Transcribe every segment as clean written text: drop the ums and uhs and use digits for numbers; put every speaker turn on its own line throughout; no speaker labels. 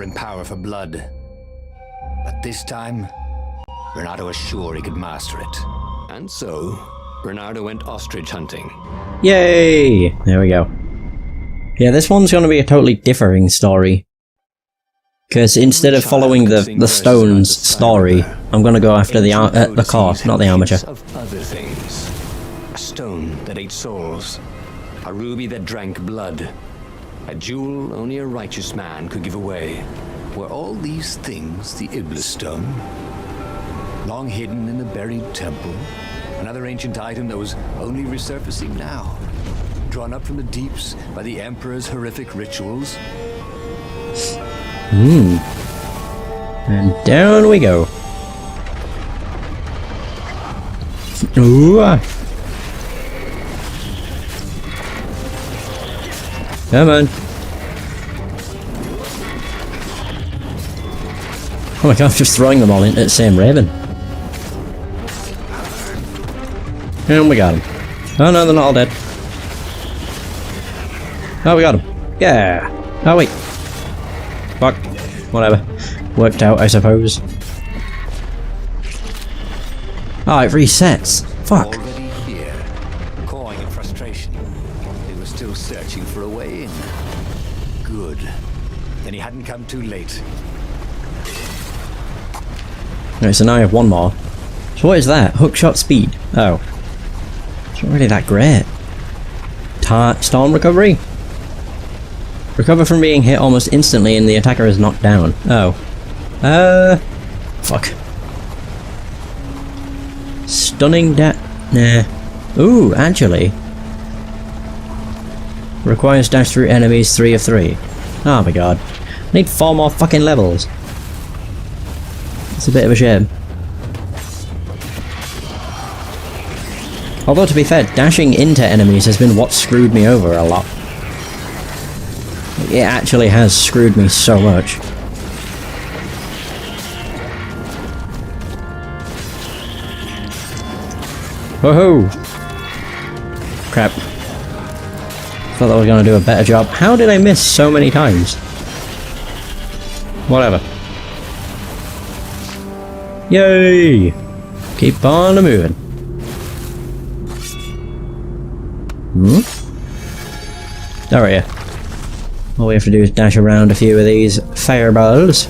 and power for blood. But this time, Reynardo was sure he could master it. And so, Reynardo went ostrich hunting.
Yay! There we go. Yeah, this one's going to be a totally differing story. Because instead of following the stone's story, I'm going to go after the car, not the armature.
Of other things. A stone that ate souls. A ruby that drank blood. A jewel only a righteous man could give away. Were all these things the Iblis stone? Long hidden in a buried temple? Another ancient item that was only resurfacing now? Drawn up from the deeps by the Emperor's horrific rituals?
And down we go. Ooh. Come on. Oh my god, I'm just throwing them all into the same raven. And we got him. Oh no, they're not all dead. Oh, we got him. Yeah. Oh wait. Fuck. Whatever. Worked out, I suppose. Oh, it resets. Fuck.
Already here, cawing in frustration. He was still searching for a way in. Good. Then he hadn't come too late.
Right, so now I have one more. So what is that? Hookshot speed. Oh. It's not really that great. Storm recovery? Recover from being hit almost instantly and the attacker is knocked down. Oh. Fuck. Stunning nah. Ooh, actually. Requires dash through enemies 3 of 3. Oh my god. I need 4 more fucking levels. It's a bit of a shame. Although to be fair, dashing into enemies has been what screwed me over a lot. It actually has screwed me so much. Woohoo! Crap. Thought I was going to do a better job. How did I miss so many times? Whatever. Yay! Keep on moving. Oh yeah. All we have to do is dash around a few of these fireballs.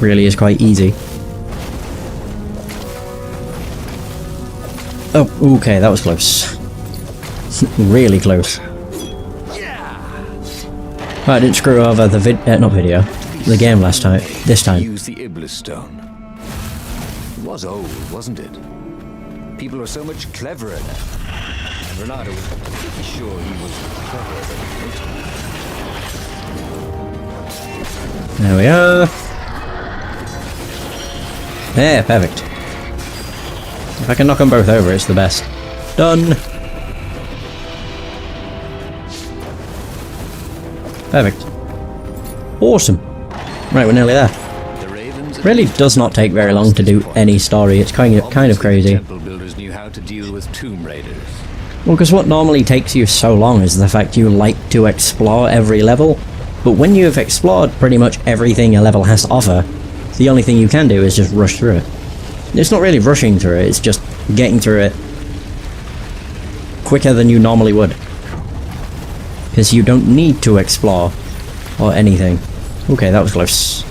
Really is quite easy. Oh, okay, that was close. Really close. Oh, I didn't screw over the the game last time. This time.
Use the Iblis stone. It was old, wasn't it? People were so much cleverer now. And Reynardo was pretty sure he was cleverer than most of them.
There we are. Yeah, perfect. If I can knock them both over, it's the best. Done. Perfect. Awesome. Right, we're nearly there. Really does not take very long to do any story. It's kind of crazy.
Temple builders knew how to deal with tomb raiders.
Well, because what normally takes you so long is the fact you like to explore every level. But when you have explored pretty much everything a level has to offer, the only thing you can do is just rush through it. It's not really rushing through it, it's just getting through it quicker than you normally would. Because you don't need to explore or anything. Okay, that was close.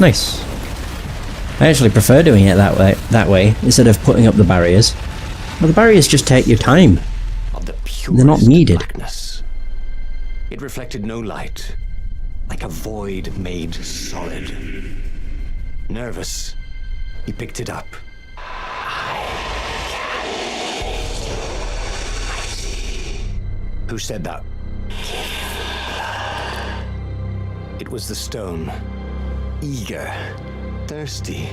Nice. I actually prefer doing it that way instead of putting up the barriers. Well, the barriers just take your time. They're not needed.
Blackness. It reflected no light, like a void made solid. Nervous, he picked it up. Who said that? It was the stone. Eager, thirsty.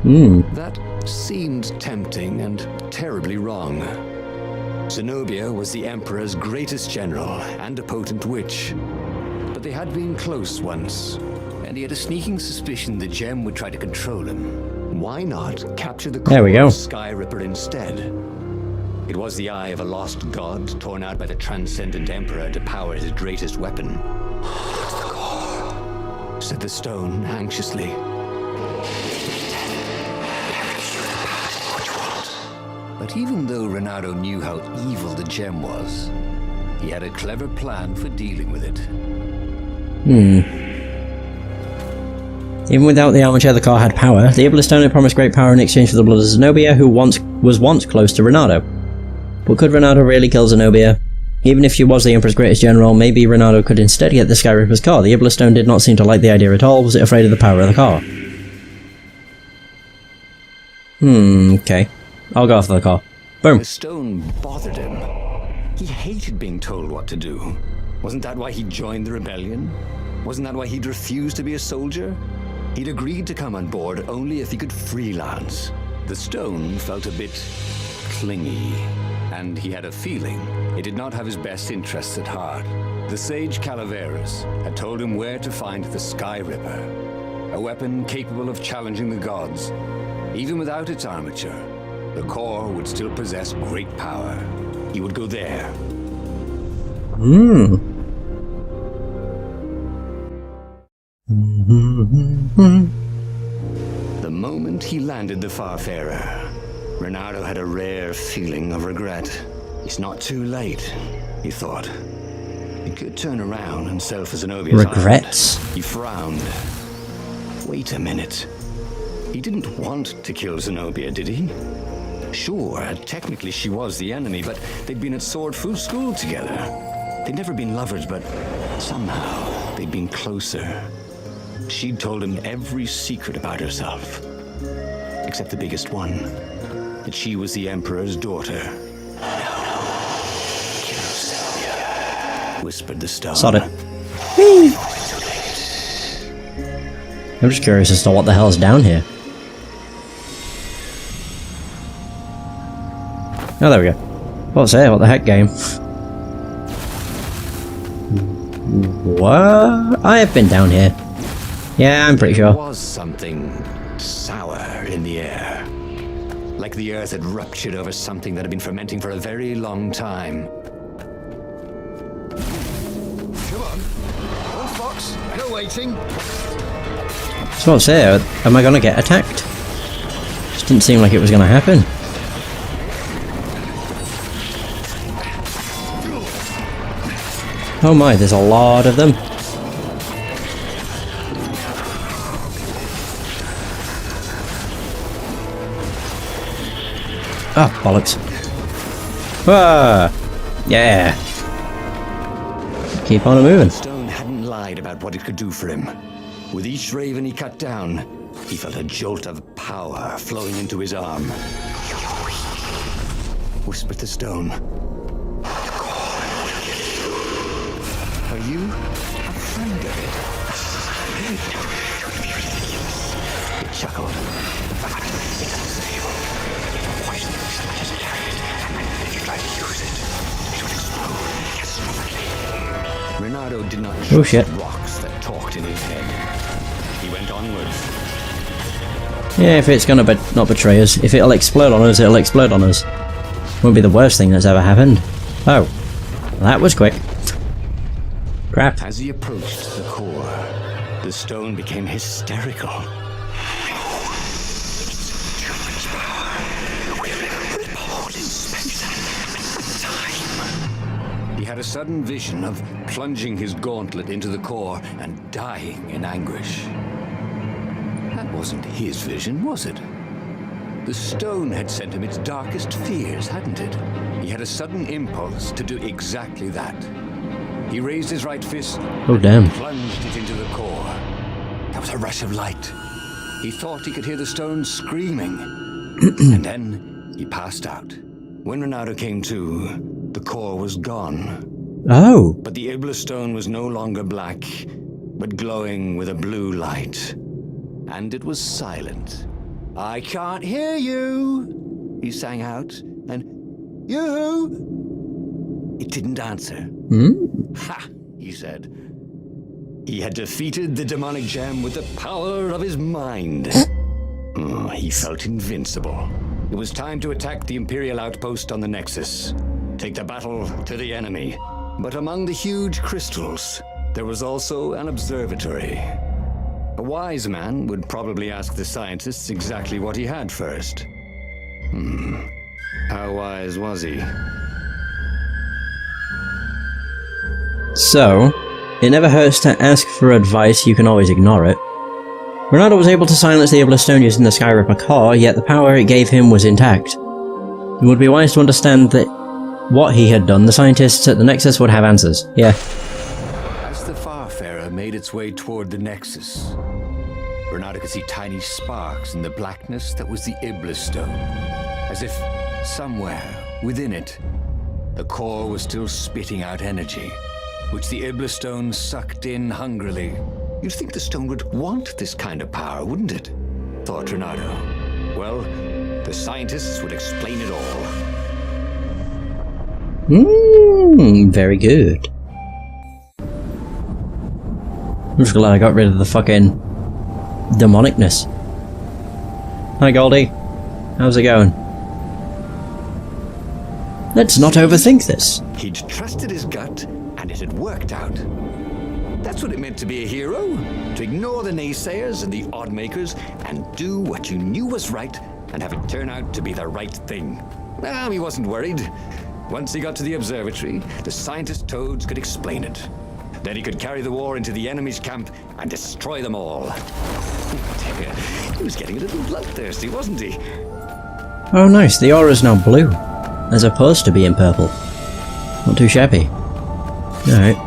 That seemed tempting and terribly wrong. Zenobia was the Emperor's greatest general and a potent witch. But they had been close once, and he had a sneaking suspicion the gem would try to control him. Why not capture the
There we
core
go.
of Sky Ripper instead? It was the eye of a lost god torn out by the transcendent emperor to power his greatest weapon. It's the core, said the stone anxiously. But even though Reynardo knew how evil the gem was, he had a clever plan for dealing with it.
Even without the armature, the car had power. The Iblis Stone had promised great power in exchange for the blood of Zenobia, who was once close to Reynardo. But could Reynardo really kill Zenobia? Even if she was the Emperor's greatest general, maybe Reynardo could instead get the Sky Ripper's car. The Iblis Stone did not seem to like the idea at all. Was it afraid of the power of the car? Okay. I'll go after the car. Boom.
The stone bothered him. He hated being told what to do. Wasn't that why he joined the rebellion? Wasn't that why he'd refused to be a soldier? He'd agreed to come on board only if he could freelance. The stone felt a bit clingy, and he had a feeling it did not have his best interests at heart. The sage Calaveras had told him where to find the Sky Ripper, a weapon capable of challenging the gods. Even without its armature, the core would still possess great power. He would go there. The moment he landed the Farfarer, Reynardo had a rare feeling of regret. It's not too late, he thought. He could turn around and sell for Zenobia's
Regrets?
island. He frowned. Wait a minute. He didn't want to kill Zenobia, did he? Sure, technically she was the enemy, but they'd been at Sword Fu school together. They'd never been lovers, but somehow they'd been closer. She'd told him every secret about herself, except the biggest one, that she was the Emperor's daughter. No, kill Zenobia, whispered the stone.
Sod it. I'm just curious as to what the hell is down here. Oh, there we go. What's it? What the heck, game? What? I have been down here. Yeah, I'm pretty
There
sure.
was something sour in the air. Like the earth had ruptured over something that had been fermenting for a very long time. Come on. Come on, Fox. No waiting.
So what's it? Am I gonna get attacked? Just didn't seem like it was gonna happen. Oh my, there's a lot of them. Ah, bollocks. Ah, yeah. Keep on moving.
Stone hadn't lied about what it could do for him. With each raven he cut down, he felt a jolt of power flowing into his arm. Whispered the stone. Are you a friend of it? It chuckled. Reynardo did not
Oh shit.
rocks that talked in his head. He went onwards.
Yeah, if it's gonna not betray us, if it'll explode on us, it'll explode on us. Won't be the worst thing that's ever happened. Oh, that was quick. Crap.
As he approached the core, the stone became hysterical. He had a sudden vision of plunging his gauntlet into the core and dying in anguish. That wasn't his vision, was it? The stone had sent him its darkest fears, hadn't it? He had a sudden impulse to do exactly that. He raised his right fist
Oh damn.
and plunged it into the core. There was a rush of light. He thought he could hear the stone screaming. And then he passed out. When Reynardo came to, the core was gone.
Oh.
But the Iblis stone was no longer black, but glowing with a blue light. And it was silent. I can't hear you, he sang out. And, you? It didn't answer. Ha, he said. He had defeated the demonic gem with the power of his mind. He felt invincible. It was time to attack the Imperial outpost on the Nexus. Take the battle to the enemy. But among the huge crystals, there was also an observatory. A wise man would probably ask the scientists exactly what he had first. How wise was he?
So, it never hurts to ask for advice, you can always ignore it. Reynardo was able to silence the Iblastone using the Skyripper core, yet the power it gave him was intact. It would be wise to understand that what he had done, the scientists at the Nexus would have answers. Yeah.
As the Farfarer made its way toward the Nexus, Reynardo could see tiny sparks in the blackness that was the Iblastone, as if somewhere within it, the core was still spitting out energy, which the Iblastone sucked in hungrily. You'd think the stone would want this kind of power, wouldn't it? Thought Reynardo. Well, the scientists would explain it all.
Very good. I'm just glad I got rid of the fucking demonicness. Hi Goldie. How's it going? Let's not overthink this.
He'd trusted his gut, and it had worked out. That's what it meant to be a hero. To ignore the naysayers and the oddmakers, and do what you knew was right, and have it turn out to be the right thing. Well, he wasn't worried. Once he got to the observatory, the scientist toads could explain it. Then he could carry the war into the enemy's camp and destroy them all. He was getting a little bloodthirsty, wasn't he?
Oh nice, the aura's now blue, as opposed to being purple. Not too shabby. Alright.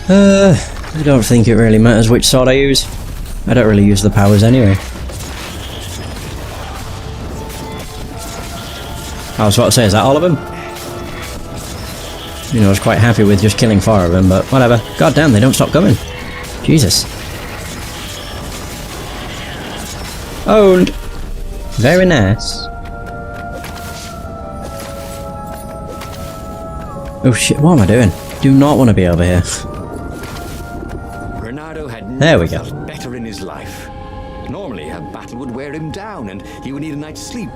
I don't think it really matters which sword I use. I don't really use the powers anyway. I was about to say, is that all of them? You know, I was quite happy with just killing 4 of them, but whatever. God damn, they don't stop coming. Jesus. Owned! Very nice. Oh shit, what am I doing? Do not want to be over here.
Reynardo had
There we
never
go.
felt better in his life. Normally, a battle would wear him down and he would need a night's sleep.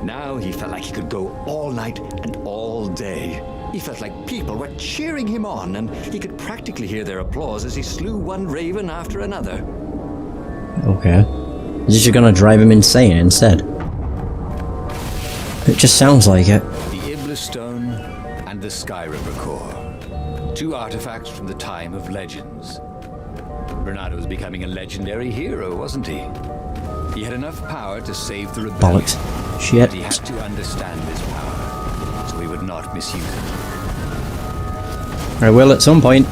Now he felt like he could go all night and all day. He felt like people were cheering him on, and he could practically hear their applause as he slew one raven after another.
Okay. Is this just gonna drive him insane instead? It just sounds like it.
The Iblastone and the Skyripper core. 2 artifacts from the time of legends. Reynardo was becoming a legendary hero, wasn't he? He had enough power to save the rebellion.
Bollocks. Shit.
But he had to understand this power, so he would not misuse it.
I will at some point.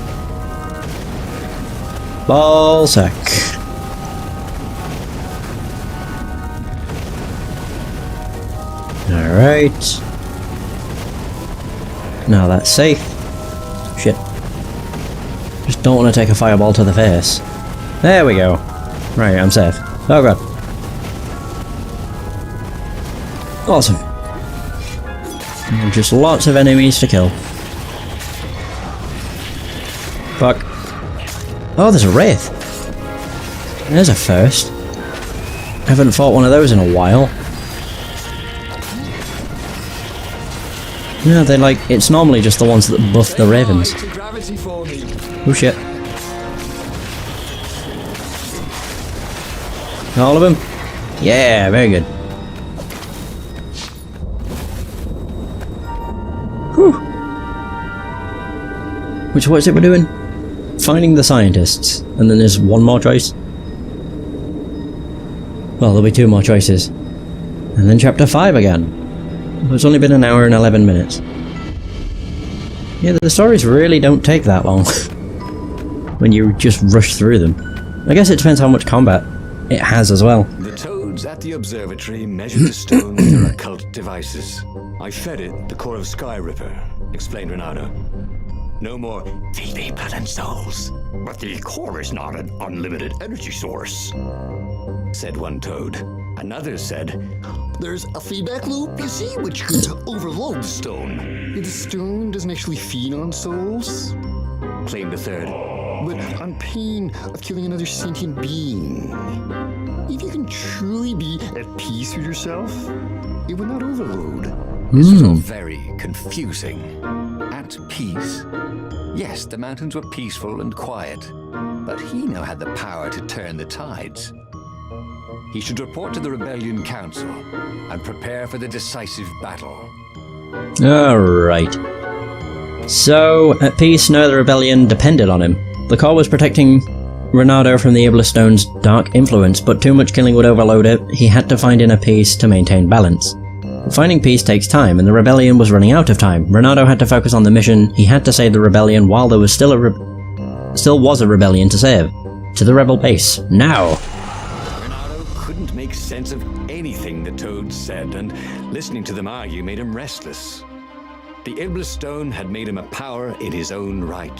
Ballsack. Alright. Now that's safe. Shit. Just don't want to take a fireball to the face. There we go. Right, I'm safe. Oh god. Awesome. And just lots of enemies to kill. Fuck. Oh, there's a wraith. There's a first. I haven't fought one of those in a while. Yeah, they like, it's normally just the ones that buff the ravens. Oh shit. All of them? Yeah, very good. Whew. What is it we're doing? Finding the scientists, and then there's one more choice. Well, there'll be 2 more choices. And then chapter 5 again. It's only been an hour and 11 minutes. Yeah, the stories really don't take that long. When you just rush through them. I guess it depends how much combat it has as well.
The toads at the observatory measured the stone with their occult devices. I fed it the core of Skyripper, explained Reynardo. No more thieving blood and souls. But the core is not an unlimited energy source, said one toad. Another said, there's a feedback loop, you see, which could overload the stone. The stone doesn't actually feed on souls, claimed a third.
but on pain of killing another sentient being. If you can truly be at peace with yourself, it would not overload.
This was all very confusing. At peace? Yes, the mountains were peaceful and quiet, but he now had the power to turn the tides. He should report to the Rebellion Council and prepare for the decisive battle.
Alright. So, at peace, now the rebellion depended on him. The core was protecting Reynardo from the Iblestone's dark influence, but too much killing would overload it. He had to find inner peace to maintain balance. Finding peace takes time, and the rebellion was running out of time. Reynardo had to focus on the mission. He had to save the rebellion while there was still was a rebellion to save. To the rebel base. Now!
Reynardo couldn't make sense of anything the toads said, and listening to them argue made him restless. The Iblestone had made him a power in his own right.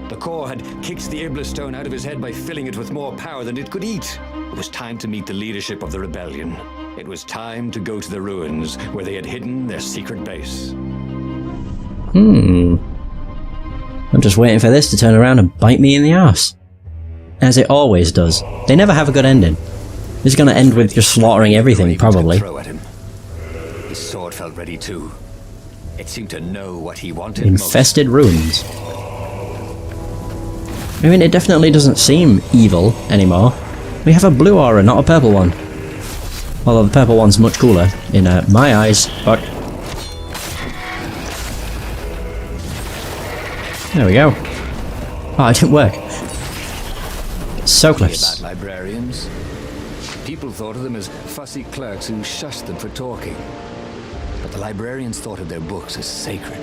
The core had kicked the Iblestone out of his head by filling it with more power than it could eat. It was time to meet the leadership of the rebellion. It was time to go to the ruins where they had hidden their secret base.
I'm just waiting for this to turn around and bite me in the arse. As it always does. They never have a good ending. It's gonna end with just slaughtering everything, probably.
Throw at him. His sword felt ready too. It seemed to know what he wanted
Infested ruins. I mean, it definitely doesn't seem evil anymore. We have a blue aura, not a purple one. Although the purple one's much cooler, in my eyes. Fuck. There we go. Oh, it didn't work. So close.
About librarians. People thought of them as fussy clerks who shushed them for talking. But the librarians thought of their books as sacred,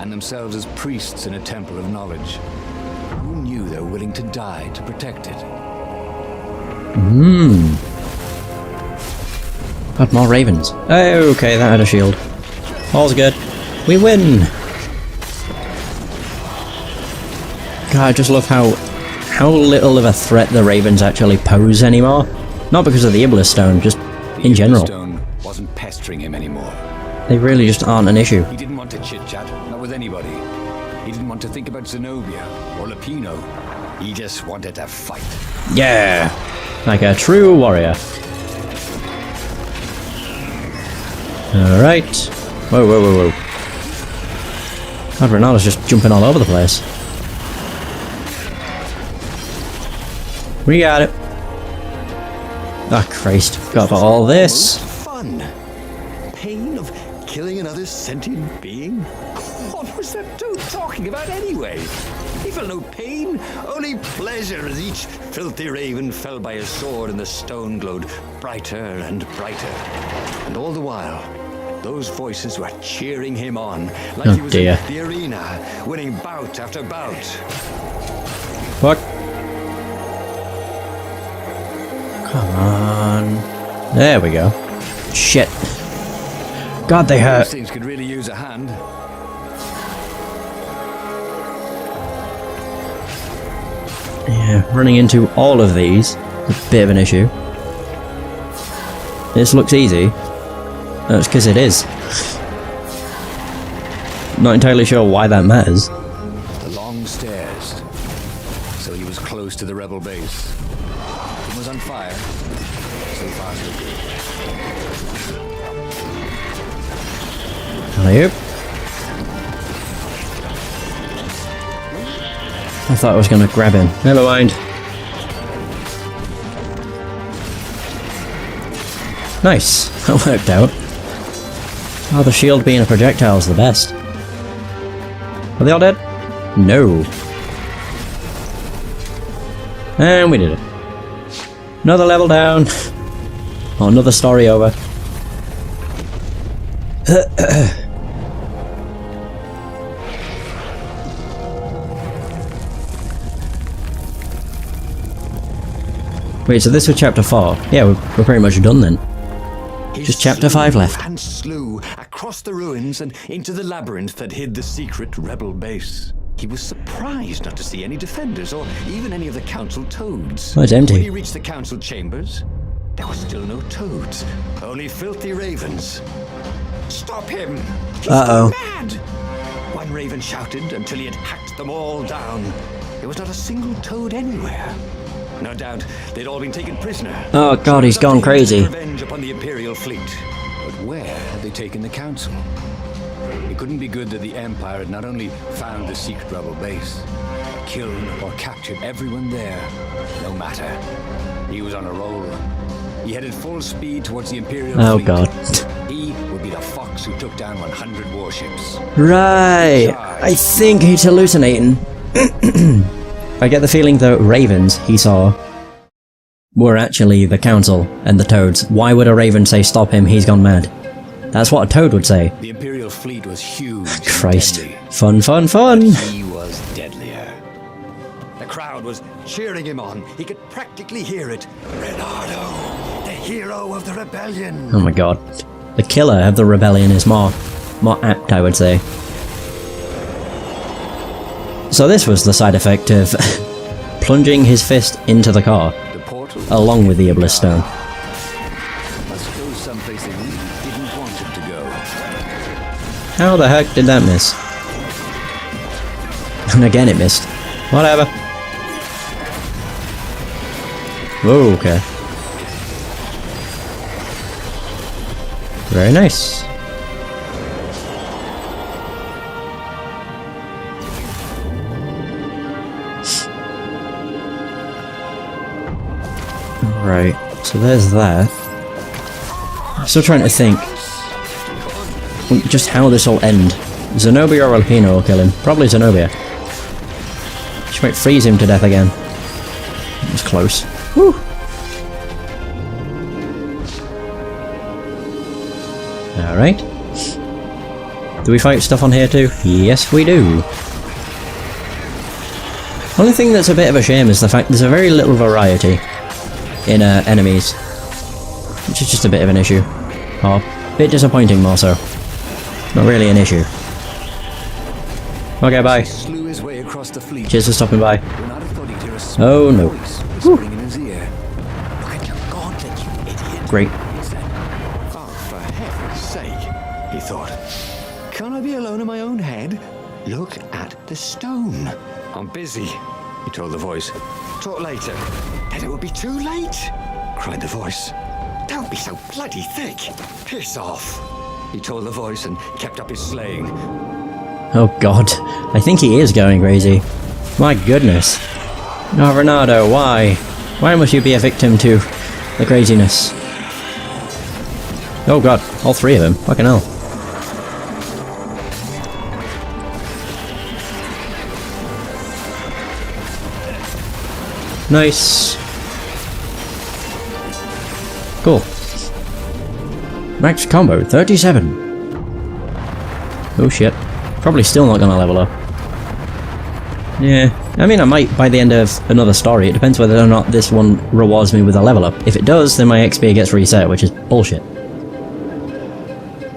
and themselves as priests in a temple of knowledge. Who knew they were willing to die to protect it?
Got more ravens. Okay, that had a shield. All's good. We win! God, I just love how little of a threat the ravens actually pose anymore. Not because of the Iblestone, just in general.
The Iblestone wasn't pestering him anymore.
They really just aren't an issue.
He didn't want to chit-chat, not with anybody. He didn't want to think about Zenobia or Lupino. He just wanted to fight.
Yeah! Like a true warrior. Alright. Whoa, whoa, whoa, whoa. God, Reynardo's just jumping all over the place. We got it. Oh, Christ. Forgot about all this.
Fun. Pain of killing another sentient being? What was that dude talking about anyway? He felt no pain, only pleasure as each filthy raven fell by his sword and the stone glowed brighter and brighter. And all the while, those voices were cheering him on, like he was in the arena, winning bout after bout.
Fuck. Come on. There we go. Shit. God, they hurt.
These things could really use a hand.
Yeah, running into all of these, a bit of an issue. This looks easy. That's because it is. Not entirely sure why that matters.
The long stairs. So he was close to the rebel base. It was on fire. So far, so good.
Hello. I thought I was going to grab him. Never mind. Nice. That worked out. Oh, the shield being a projectile is the best. Are they all dead? No. And we did it. Another level down. Oh, another story over. Wait, so this was chapter 4? Yeah, we're pretty much done then. Just chapter 5 left.
And slew across the ruins and into the labyrinth that hid the secret rebel base. He was surprised not to see any defenders or even any of the council toads.
Oh, it's empty.
When he reached the council chambers, there were still no toads, only filthy ravens. Stop him! He's gone mad! One raven shouted until he had hacked them all down. There was not a single toad anywhere. No doubt they'd all been taken prisoner.
Oh god, he's gone crazy.
Revenge upon the Imperial fleet. But where had they taken the council? It couldn't be good that the Empire had not only found the secret rebel base, but killed or captured everyone there. No matter. He was on a roll. He headed full speed towards the Imperial fleet.
Oh god.
He would be the fox who took down 100 warships.
Right. I think he's hallucinating. I get the feeling the ravens he saw were actually the council and the toads. Why would a raven say stop him, he's gone mad? That's what a toad would say.
The Imperial fleet was huge.
Christ.
And deadly.
Fun, fun, fun!
He was deadlier. The crowd was cheering him on. He could practically hear it. Reynardo, the hero of the rebellion.
Oh my god. The killer of the rebellion is more apt, I would say. So this was the side effect of plunging his fist into the car,
The portal
along with the Iblis Stone.
must go someplace they really didn't want him to go.
How the heck did that miss? And again it missed. Whatever. Whoa, okay. Very nice. Right, so there's that. I'm still trying to think just how this will end. Zenobia or Alpino will kill him. Probably Zenobia. She might freeze him to death again. It was close. Woo! Alright. Do we fight stuff on here too? Yes, we do. Only thing that's a bit of a shame is the fact there's a very little variety in enemies, which is just a bit of an issue. Or a bit disappointing more so. Not really an issue. Okay, bye.
Slew his way across the fleet.
Cheers for stopping by.
Reynardo thought he'd hear a
Oh no.
voice whispering in his ear. Look at your gauntlet, you idiot.
Great.
He said. Oh, for heaven's sake, he thought. Can't I be alone in my own head? Look at the stone. I'm busy, he told the voice. Talk later. Then it will be too late, cried the voice. Don't be so bloody thick. Piss off, he told the voice and kept up his slaying.
Oh god. I think he is going crazy. My goodness. Oh, Reynardo, why? Why must you be a victim to the craziness? Oh god, all three of them. Fucking hell. Nice. Cool. Max combo 37. Oh shit. Probably still not gonna level up. Yeah. I mean, I might by the end of another story. It depends whether or not this one rewards me with a level up. If it does, then my XP gets reset, which is bullshit.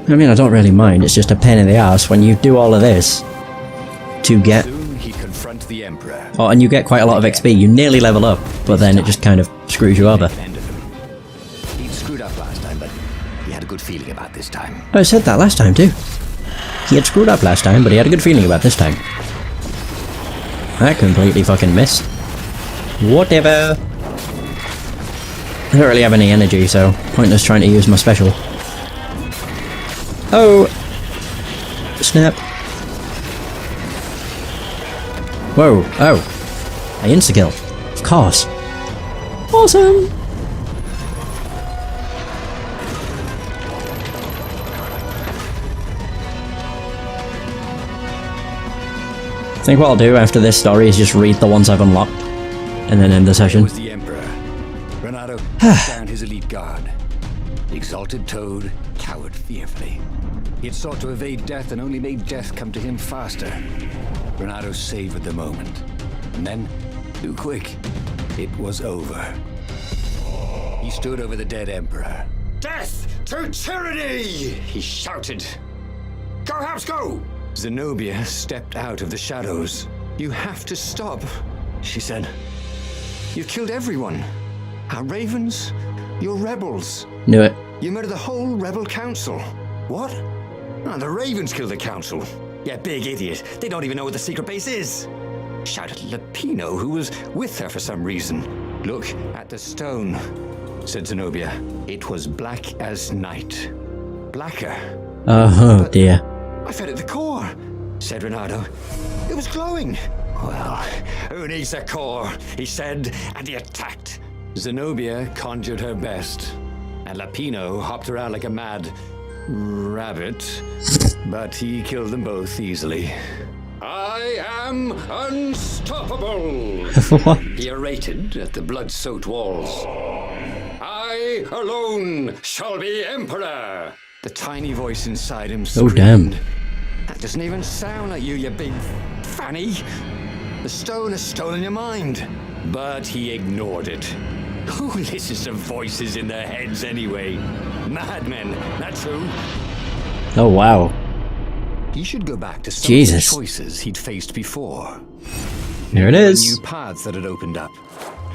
I mean, I don't really mind. It's just a pain in the ass when you do all of this to get...
Soon he confronted the Emperor.
Oh, and you get quite a lot of XP. You nearly level up, but then it just kind of screws you over.
He'd screwed up last time, but he had a good feeling about this time.
I said that last time too. He had screwed up last time, but he had a good feeling about this time. That completely fucking missed. Whatever. I don't really have any energy, so pointless trying to use my special. Oh! Snap. Whoa, oh. I insta-kill. Of course. Awesome! I think what I'll do after this story is just read the ones I've unlocked, and then end the session.
It was the Emperor. Reynardo found his elite guard. The exalted toad cowered fearfully. He had sought to evade death and only made death come to him faster. Reynardo savored the moment. And then, too quick, it was over. He stood over the dead Emperor. Death to tyranny! He shouted. Go, House, go! Zenobia stepped out of the shadows. You have to stop, she said. You've killed everyone. Our ravens, your rebels.
Knew it.
You murdered the whole rebel council. What? Oh, the ravens killed the council. Yeah, big idiot. They don't even know what the secret base is. shouted Lapino, who was with her for some reason. "Look at the stone," said Zenobia. It was black as night. Blacker.
Oh dear.
"I felt at the core," said Reynardo. "It was glowing." "Well, who needs a core?" he said, and he attacked. Zenobia conjured her best, and Lapino hopped around like a mad rabbit, but he killed them both easily. "I am unstoppable,"
What?
he orated at the blood-soaked walls. "I alone shall be emperor." The tiny voice inside him screamed.
Oh, damn.
"That doesn't even sound like you, you big fanny. The stone has stolen your mind." But he ignored it. Who listens to voices in their heads anyway? Madmen, that's who.
Oh wow.
He should go back to some
Jesus.
of the choices he'd faced before.
Here it
There were
is.
new paths that had opened up.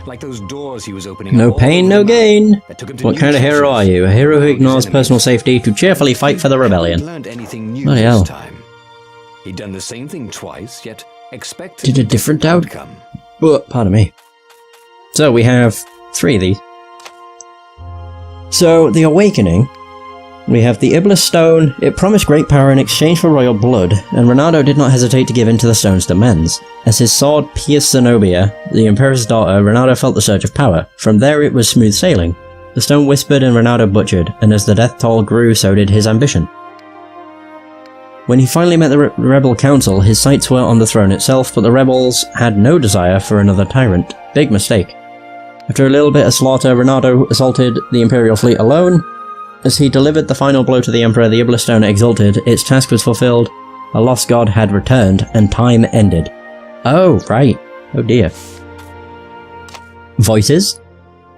Like those doors he was opening
No
up all
pain,
over
no
the map
gain.
that took him to
What
new
kind of hero are
treasures.
you? A hero who
His
ignores
enemies.
personal safety to cheerfully fight for the
He'd
rebellion.
learned anything new
Bloody
this
hell.
time. He'd done the same thing twice, yet expected
Did a different
outcome.
Pardon me. So we have 3 of these. So, the Awakening. We have the Iblis Stone. It promised great power in exchange for royal blood, and Reynardo did not hesitate to give in to the stone's demands. As his sword pierced Zenobia, the Emperor's daughter, Reynardo felt the surge of power. From there it was smooth sailing. The stone whispered and Reynardo butchered, and as the death toll grew, so did his ambition. When he finally met the rebel council, his sights were on the throne itself, but the rebels had no desire for another tyrant. Big mistake. After a little bit of slaughter, Reynardo assaulted the Imperial fleet alone. As he delivered the final blow to the Emperor, the Iblis Stone exulted, its task was fulfilled, a lost god had returned, and time ended. Oh, right. Oh dear. Voices?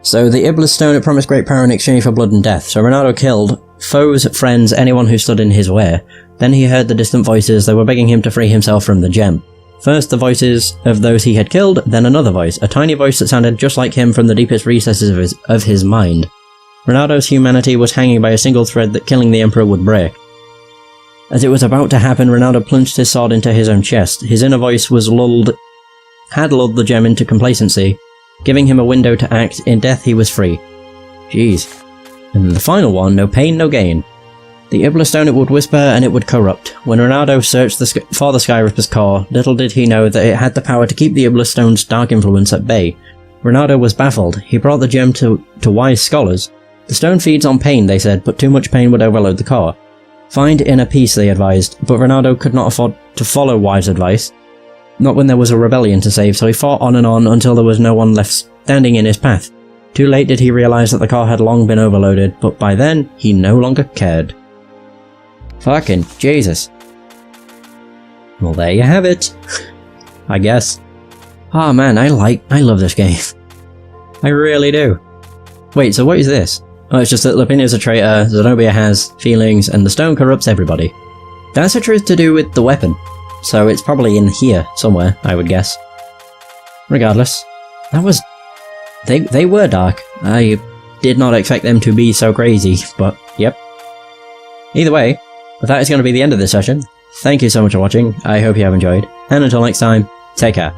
So the Iblis Stone, it promised great power in exchange for blood and death, so Reynardo killed foes, friends, anyone who stood in his way. Then he heard the distant voices, they were begging him to free himself from the gem. First the voices of those he had killed, then another voice, a tiny voice that sounded just like him from the deepest recesses of his mind. Reynardo's humanity was hanging by a single thread that killing the Emperor would break. As it was about to happen, Reynardo plunged his sword into his own chest. His inner voice had lulled the gem into complacency, giving him a window to act. In death he was free. Jeez. And the final one, no pain, no gain. The Iblis Stone, it would whisper and it would corrupt. When Reynardo searched for the Skyripper's core, little did he know that it had the power to keep the Iblis Stone's dark influence at bay. Reynardo was baffled. He brought the gem to wise scholars. The stone feeds on pain, they said, but too much pain would overload the core. Find inner peace, they advised, but Reynardo could not afford to follow wise advice. Not when there was a rebellion to save, so he fought on and on until there was no one left standing in his path. Too late did he realize that the core had long been overloaded, but by then, he no longer cared. Fucking Jesus. Well, there you have it. I guess. Oh man, I love this game. I really do. Wait, so what is this? Oh, it's just that Lapino's a traitor, Zenobia has feelings, and the stone corrupts everybody. That's a truth to do with the weapon, so it's probably in here somewhere, I would guess. Regardless, that was... They were dark. I did not expect them to be so crazy, but yep. Either way, that is going to be the end of this session. Thank you so much for watching, I hope you have enjoyed, and until next time, take care.